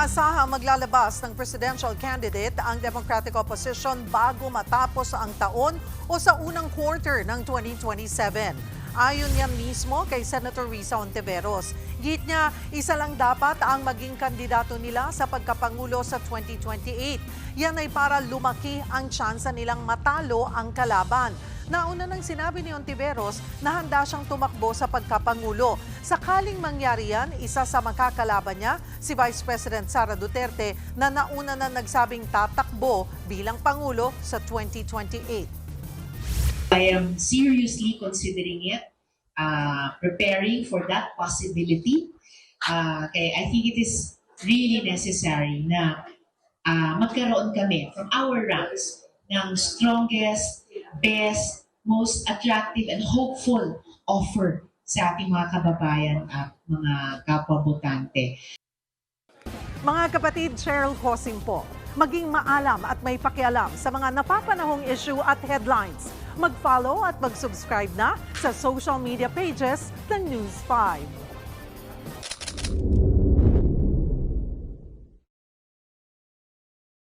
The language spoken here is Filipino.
Inaasahang maglalabas ng presidential candidate ang Democratic Opposition bago matapos ang taon o sa unang quarter ng 2027. Ayon yan mismo kay Senator Risa Hontiveros. Git niya, isa lang dapat ang maging kandidato nila sa pagkapangulo sa 2028. Yan ay para lumaki ang tsansa nilang matalo ang kalaban. Nauna nang sinabi ni Hontiveros na handa siyang tumakbo sa pagkapangulo. Sakaling mangyari yan, isa sa makakalaban niya, si Vice President Sara Duterte, na nauna na nagsabing tatakbo bilang Pangulo sa 2028. I am seriously considering it, preparing for that possibility. Kaya I think it is really necessary na magkaroon kami from our ranks ng strongest, best, most attractive and hopeful offer sa ating mga kababayan at mga kapwa-botante. Mga kapatid, Cheryl Hosing po, maging maalam at may pakialam sa mga napapanahong issue at headlines. Mag-follow at mag-subscribe na sa social media pages ng News 5.